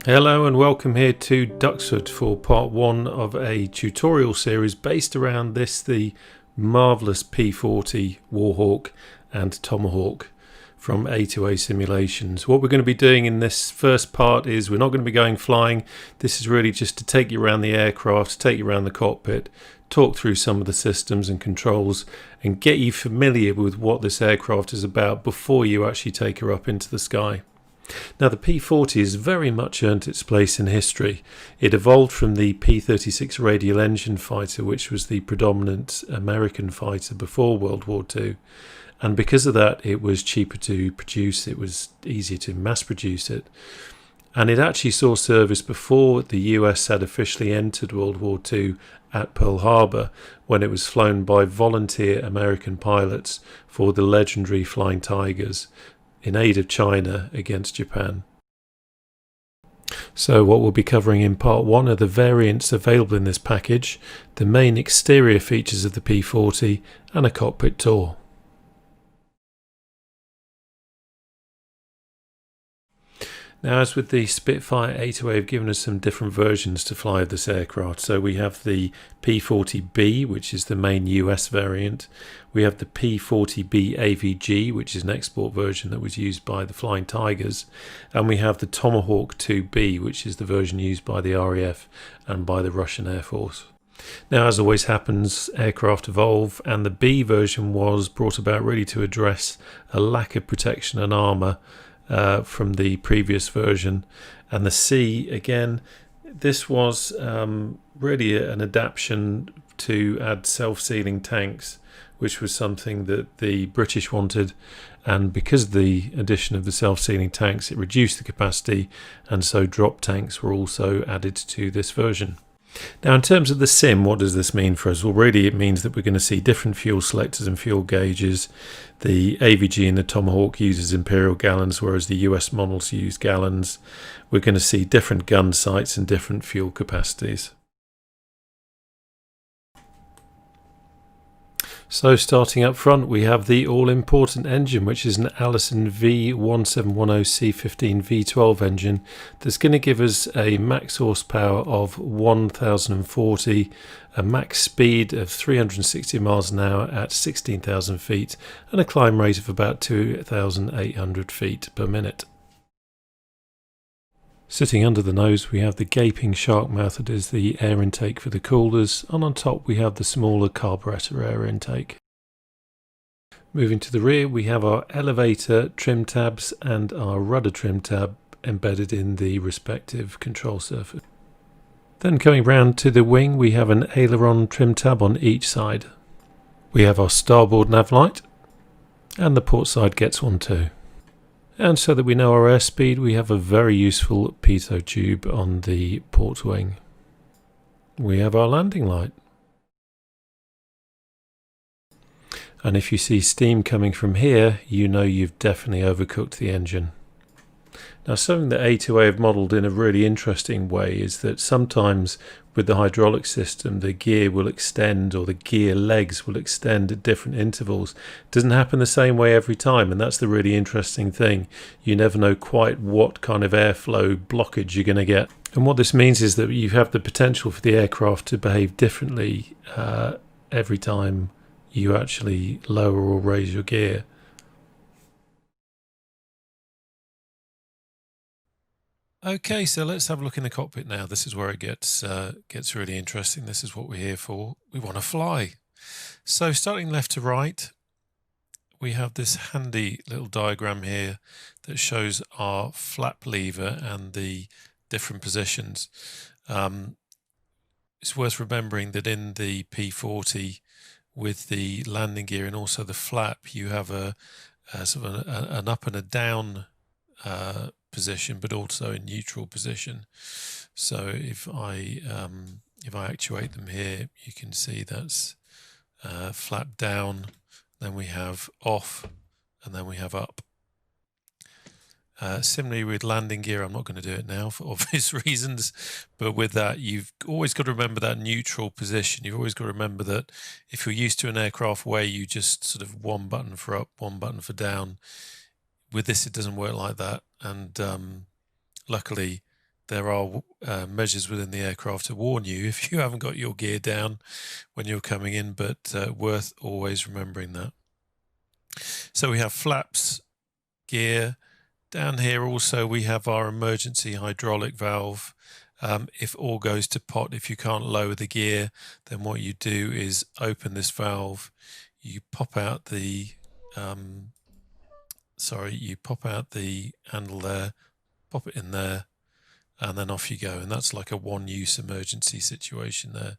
Hello and welcome here to Duxford for part one of a tutorial series based around the marvellous P-40 Warhawk and Tomahawk from A2A Simulations. What we're going to be doing in this first part is we're not going to be going flying. This is really just to take you around the aircraft, take you around the cockpit, talk through some of the systems and controls and get you familiar with what this aircraft is about before you actually take her up into the sky. Now the P-40 has very much earned its place in history. It evolved from the P-36 radial engine fighter, which was the predominant American fighter before World War II, and because of that it was cheaper to produce, it was easier to mass produce it, and it actually saw service before the US had officially entered World War II at Pearl Harbor, when it was flown by volunteer American pilots for the legendary Flying Tigers in aid of China against Japan. So what we'll be covering in part one are the variants available in this package, the main exterior features of the P-40 and a cockpit tour. Now, as with the Spitfire, A2A have given us some different versions to fly of this aircraft. So we have the P-40B, which is the main US variant. We have the P-40B AVG, which is an export version that was used by the Flying Tigers. And we have the Tomahawk 2B, which is the version used by the RAF and by the Russian Air Force. Now, as always happens, aircraft evolve, and the B version was brought about really to address a lack of protection and armour from the previous version. And the C, again, this was really an adaptation to add self-sealing tanks, which was something that the British wanted, and because of the addition of the self-sealing tanks it reduced the capacity, and so drop tanks were also added to this version. Now, in terms of the sim, what does this mean for us? Well, really it means that we're going to see different fuel selectors and fuel gauges. The AVG and the Tomahawk uses imperial gallons, whereas the US models use gallons. We're going to see different gun sights and different fuel capacities. So starting up front, we have the all-important engine, which is an Allison V1710C15 V12 engine that's going to give us a max horsepower of 1040, a max speed of 360 miles an hour at 16,000 feet, and a climb rate of about 2,800 feet per minute. Sitting under the nose, we have the gaping shark mouth that is the air intake for the coolers, and on top we have the smaller carburetor air intake. Moving to the rear, we have our elevator trim tabs and our rudder trim tab embedded in the respective control surface. Then coming round to the wing, we have an aileron trim tab on each side. We have our starboard nav light, and the port side gets one too. And so that we know our airspeed, we have a very useful pitot tube on the port wing. We have our landing light. And if you see steam coming from here, you know you've definitely overcooked the engine. Now, something that A2A have modelled in a really interesting way is that sometimes with the hydraulic system the gear will extend, or the gear legs will extend at different intervals. It doesn't happen the same way every time, and that's the really interesting thing. You never know quite what kind of airflow blockage you're going to get. And what this means is that you have the potential for the aircraft to behave differently every time you actually lower or raise your gear. Okay, so let's have a look in the cockpit now. This is where it gets really interesting. This is what we're here for. We want to fly. So starting left to right, we have this handy little diagram here that shows our flap lever and the different positions. It's worth remembering that in the P-40, with the landing gear and also the flap, you have a sort of an up and a down position, but also in neutral position. So if I actuate them here, you can see that's flap down, then we have off, and then we have up. Similarly with landing gear, I'm not going to do it now for obvious reasons, but with that you've always got to remember that neutral position. You've always got to remember that if you're used to an aircraft where you just sort of one button for up, one button for down, with this it doesn't work like that. And luckily there are measures within the aircraft to warn you if you haven't got your gear down when you're coming in, but worth always remembering that. So we have flaps, gear. Down here also we have our emergency hydraulic valve. If all goes to pot, if you can't lower the gear, then what you do is open this valve, you pop out the you pop out the handle there, pop it in there, and then off you go. And that's like a one-use emergency situation there.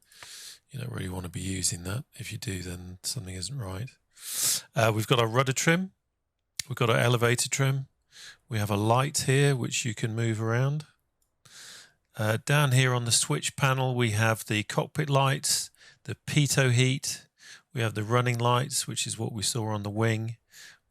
You don't really want to be using that. If you do, then something isn't right. We've got our rudder trim. We've got our elevator trim. We have a light here which you can move around. Down here on the switch panel we have the cockpit lights, the pitot heat, we have the running lights, which is what we saw on the wing.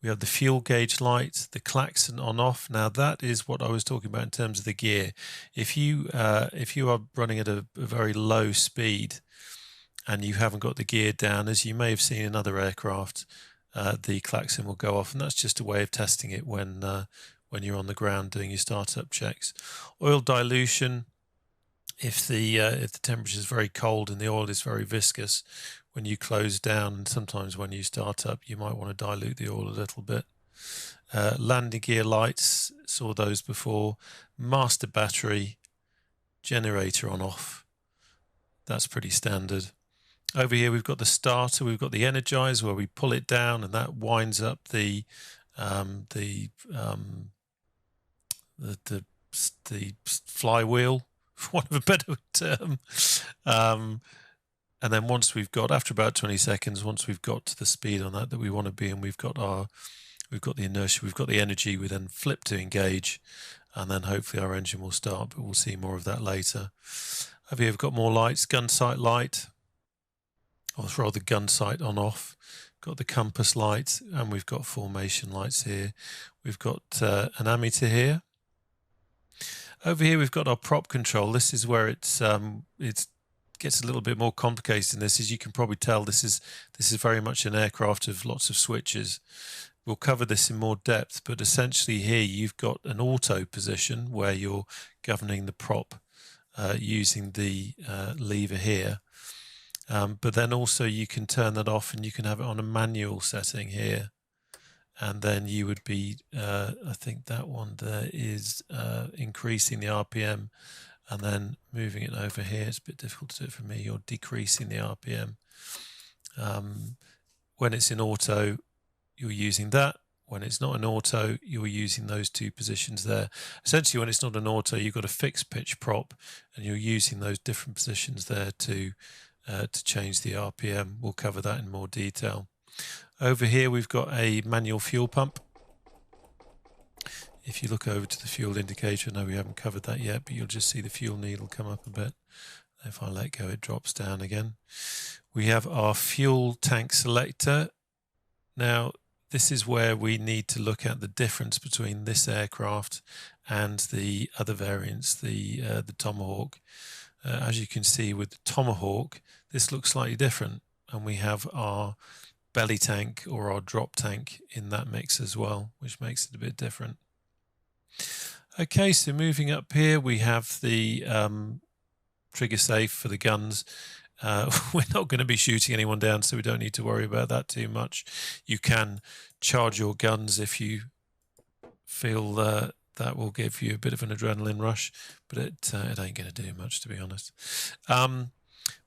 We have the fuel gauge light, the klaxon on off. Now that is what I was talking about in terms of the gear. If you are running at a very low speed and you haven't got the gear down, as you may have seen in other aircraft, the klaxon will go off, and that's just a way of testing it when you're on the ground doing your startup checks. Oil dilution. If the temperature is very cold and the oil is very viscous, when you close down and sometimes when you start up, you might want to dilute the oil a little bit. Landing gear lights, saw those before. Master battery, generator on off. That's pretty standard. Over here we've got the starter, we've got the energize where we pull it down and that winds up the flywheel, for want of a better term. And then once we've got, after about 20 seconds, once we've got to the speed on that we want to be, and we've got the inertia, we've got the energy, we then flip to engage, and then hopefully our engine will start, but we'll see more of that later. Over here we've got more lights, gun sight light, or rather gun sight on off. Got the compass light, and we've got formation lights here. We've got an ammeter here. Over here we've got our prop control. This is where it gets a little bit more complicated in this. As you can probably tell, this is very much an aircraft of lots of switches. We'll cover this in more depth, but essentially here you've got an auto position where you're governing the prop using the lever here. But then also you can turn that off and you can have it on a manual setting here. And then you would be, I think that one there is increasing the RPM and then moving it over here. It's a bit difficult to do it for me. You're decreasing the RPM. When it's in auto, you're using that. When it's not in auto, you're using those two positions there. Essentially, when it's not an auto, you've got a fixed pitch prop and you're using those different positions there to change the RPM. We'll cover that in more detail. Over here we've got a manual fuel pump. If you look over to the fuel indicator, no, we haven't covered that yet, but you'll just see the fuel needle come up a bit. If I let go, it drops down again. We have our fuel tank selector. Now, this is where we need to look at the difference between this aircraft and the other variants, the Tomahawk. As you can see with the Tomahawk, this looks slightly different, and we have our belly tank or our drop tank in that mix as well, which makes it a bit different. Okay, so moving up here, we have the trigger safe for the guns. We're not going to be shooting anyone down, so we don't need to worry about that too much. You can charge your guns if you feel that will give you a bit of an adrenaline rush, but it ain't going to do much, to be honest.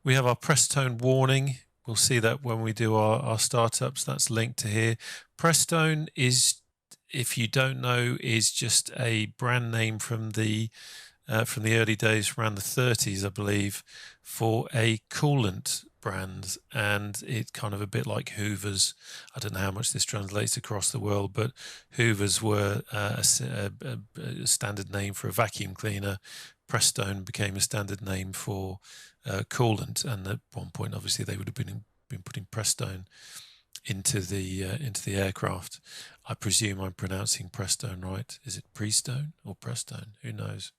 We have our press tone warning. We'll see that when we do our startups. That's linked to here. Prestone is, if you don't know, is just a brand name from the early days, around the 30s, I believe, for a coolant brand, and it's kind of a bit like Hoovers. I don't know how much this translates across the world, but Hoovers were a standard name for a vacuum cleaner. Prestone became a standard name for coolant, and at one point, obviously, they would have been putting Prestone into the aircraft. I presume I'm pronouncing Prestone right. Is it Prestone or Prestone? Who knows?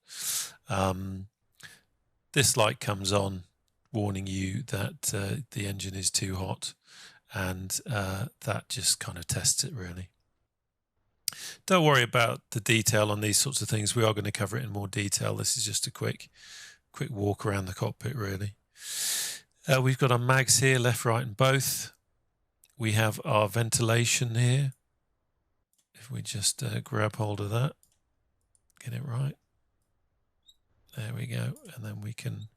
This light comes on, warning you that the engine is too hot, and that just kind of tests it really. Don't worry about the detail on these sorts of things. We are going to cover it in more detail. This is just a quick walk around the cockpit, really. We've got our mags here, left, right, and both. We have our ventilation here. If we just grab hold of that, get it right. There we go. And then we can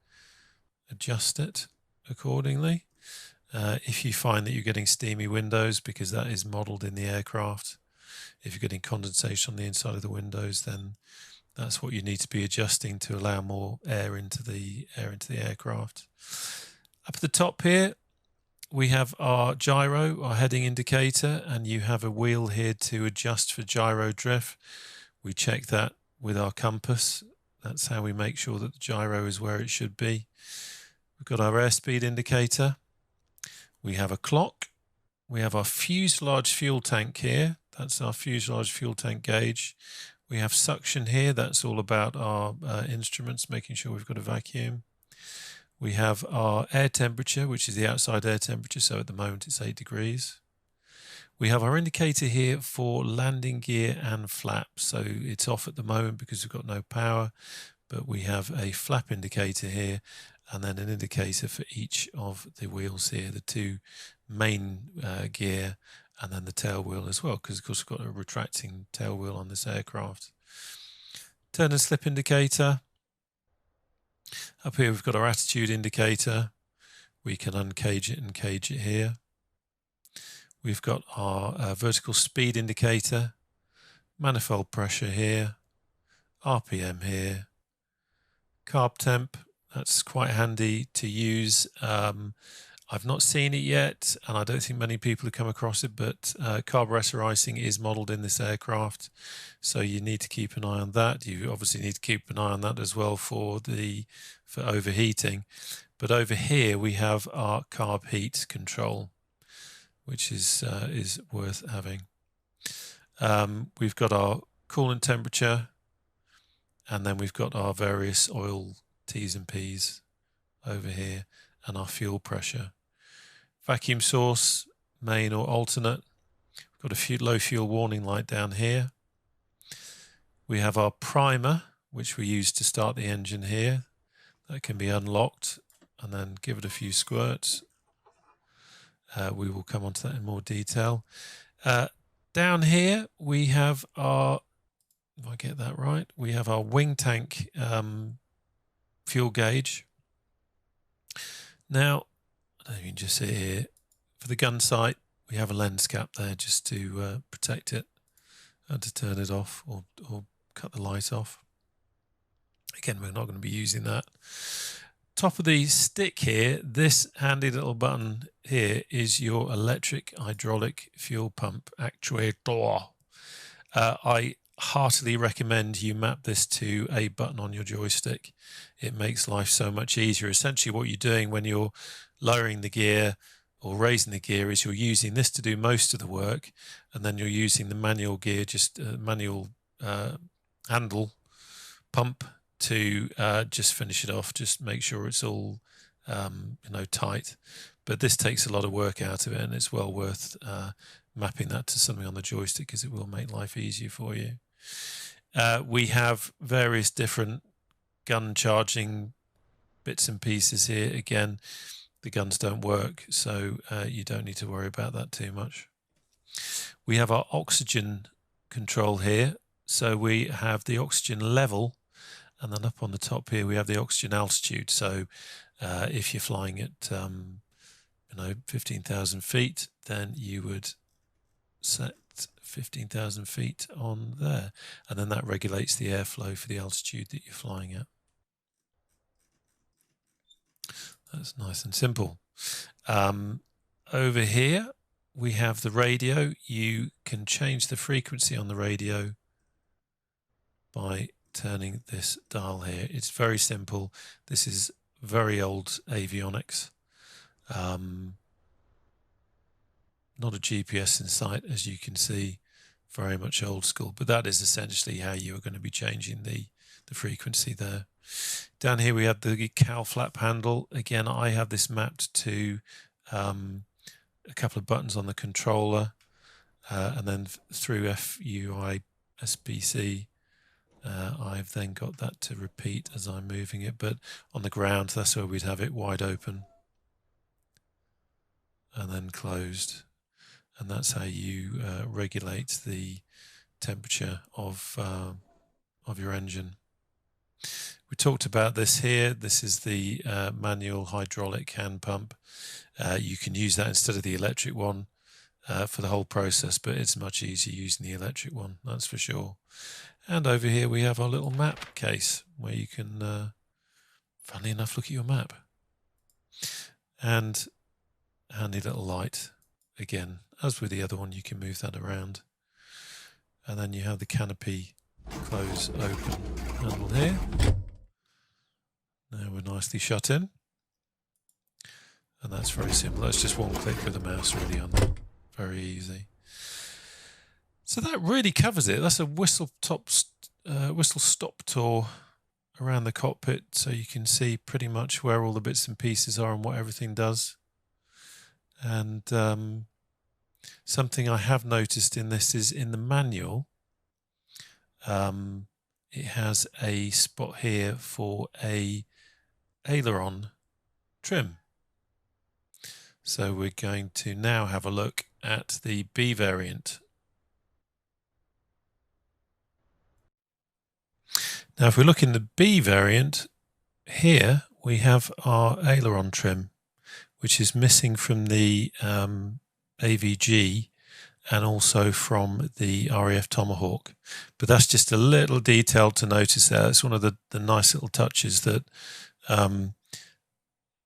adjust it accordingly. If you find that you're getting steamy windows, because that is modeled in the aircraft, if you're getting condensation on the inside of the windows, then that's what you need to be adjusting to allow more air into the aircraft. Up at the top here, we have our gyro, our heading indicator, and you have a wheel here to adjust for gyro drift. We check that with our compass. That's how we make sure that the gyro is where it should be. We've got our airspeed indicator. We have a clock. We have our fuselage fuel tank here. That's our fuselage fuel tank gauge. We have suction here. That's all about our instruments, making sure we've got a vacuum. We have our air temperature, which is the outside air temperature. So at the moment it's 8 degrees. We have our indicator here for landing gear and flaps. So it's off at the moment because we've got no power, but we have a flap indicator here and then an indicator for each of the wheels here, the two main gear and then the tail wheel as well, because of course we've got a retracting tail wheel on this aircraft. Turn and slip indicator. Up here we've got our attitude indicator. We can uncage it and cage it here. We've got our vertical speed indicator, manifold pressure here, RPM here, carb temp. That's quite handy to use. I've not seen it yet, and I don't think many people have come across it, but carburetor icing is modelled in this aircraft, so you need to keep an eye on that. You obviously need to keep an eye on that as well for overheating. But over here we have our carb heat control, which is worth having. We've got our coolant temperature, and then we've got our various oil T's and P's over here, and our fuel pressure. Vacuum source, main or alternate. We've got a low fuel warning light down here. We have our primer, which we use to start the engine here. That can be unlocked and then give it a few squirts. We will come on to that in more detail. Down here we have our, if I get that right, we have our wing tank fuel gauge. Now, I don't know if you can just see here, for the gun sight, we have a lens cap there just to protect it and to turn it off or cut the light off. Again, we're not going to be using that. Top of the stick here, this handy little button here is your electric hydraulic fuel pump actuator. I heartily recommend you map this to a button on your joystick. It makes life so much easier. Essentially what you're doing when you're lowering the gear or raising the gear is you're using this to do most of the work, and then you're using the manual gear, just manual handle pump to just finish it off, just make sure it's all tight. But this takes a lot of work out of it, and it's well worth mapping that to something on the joystick because it will make life easier for you. We have various different gun charging bits and pieces here. Again, the guns don't work, so you don't need to worry about that too much. We have our oxygen control here. So we have the oxygen level, and then up on the top here we have the oxygen altitude. So if you're flying at 15,000 feet, then you would set 15,000 feet on there, and then that regulates the airflow for the altitude that you're flying at. That's nice and simple. Over here we have the radio. You can change the frequency on the radio by turning this dial here. It's very simple. This is very old avionics. Not a GPS in sight, as you can see, very much old school, but that is essentially how you are going to be changing the frequency there. Down here we have the cowl flap handle. Again, I have this mapped to a couple of buttons on the controller, and then through FUI SBC, I've then got that to repeat as I'm moving it, but on the ground, that's where we'd have it wide open and then closed. And that's how you regulate the temperature of your engine. We talked about this here. This is the manual hydraulic hand pump. You can use that instead of the electric one for the whole process, but it's much easier using the electric one, that's for sure. And over here we have our little map case where you can, funnily enough, look at your map. And handy little light. Again, as with the other one, you can move that around. And then you have the canopy close open handle here. Now we're nicely shut in. And that's very simple. That's just one click with the mouse really on that. Very easy. So that really covers it. That's a whistle stop tour around the cockpit, so you can see pretty much where all the bits and pieces are and what everything does. And something I have noticed in this is in the manual, it has a spot here for a aileron trim. So we're going to now have a look at the B variant. Now if we look in the B variant, here we have our aileron trim, which is missing from the AVG and also from the RAF Tomahawk. But that's just a little detail to notice there. It's one of the nice little touches that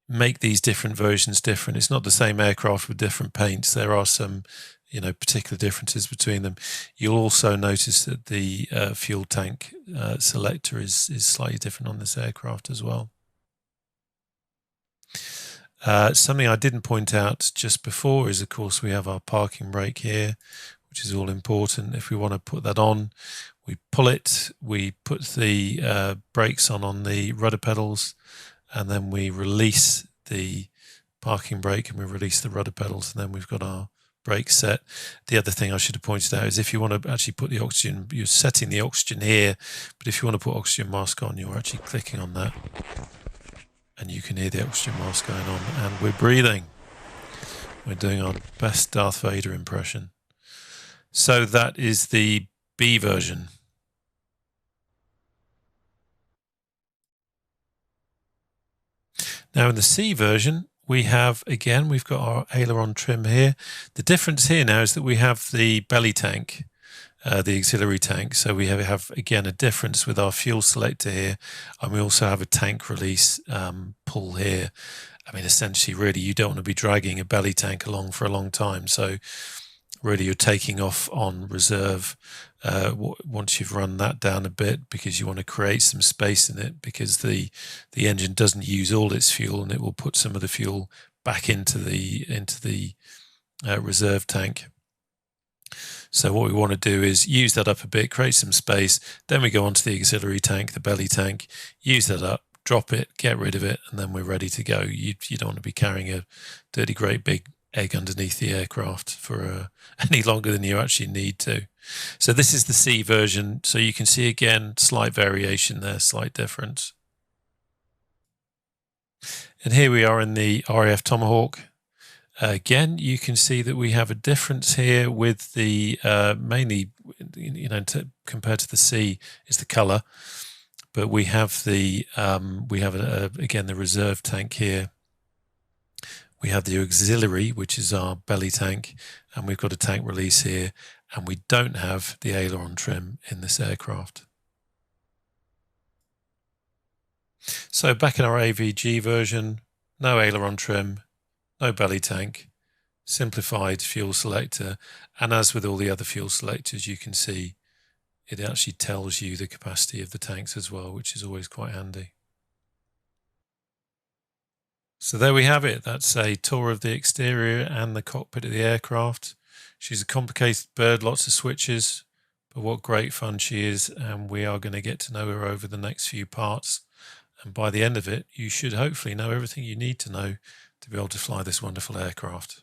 make these different versions different. It's not the same aircraft with different paints. There are some, particular differences between them. You'll also notice that the fuel tank selector is slightly different on this aircraft as well. Something I didn't point out just before is, of course, we have our parking brake here, which is all important. If we want to put that on, we pull it, we put the brakes on the rudder pedals, and then we release the parking brake and we release the rudder pedals, and then we've got our brake set. The other thing I should have pointed out is if you want to actually put the oxygen, you're setting the oxygen here, but if you want to put oxygen mask on, you're actually clicking on that. And you can hear the oxygen mask going on, and we're breathing. We're doing our best Darth Vader impression. So that is the B version. Now in the C version, we've got our aileron trim here. The difference here now is that we have the belly tank, the auxiliary tank. So we have again a difference with our fuel selector here, and we also have a tank release pull here. I mean, essentially, really, you don't want to be dragging a belly tank along for a long time. So really, you're taking off on reserve once you've run that down a bit, because you want to create some space in it, because the engine doesn't use all its fuel, and it will put some of the fuel back into the reserve tank. So what we want to do is use that up a bit, create some space, then we go onto the auxiliary tank, the belly tank, use that up, drop it, get rid of it, and then we're ready to go. You don't want to be carrying a dirty great big egg underneath the aircraft for any longer than you actually need to. So this is the C version. So you can see again, slight variation there, slight difference. And here we are in the RAF Tomahawk. Again, you can see that we have a difference here with the mainly, compared to the C is the color, but we have the again the reserve tank here. We have the auxiliary, which is our belly tank, and we've got a tank release here, and we don't have the aileron trim in this aircraft. So back in our AVG version, no aileron trim, no belly tank, simplified fuel selector, and as with all the other fuel selectors, you can see it actually tells you the capacity of the tanks as well, which is always quite handy. So there we have it. That's a tour of the exterior and the cockpit of the aircraft. She's a complicated bird, lots of switches, but what great fun she is, and we are going to get to know her over the next few parts. And by the end of it, you should hopefully know everything you need to know to be able to fly this wonderful aircraft.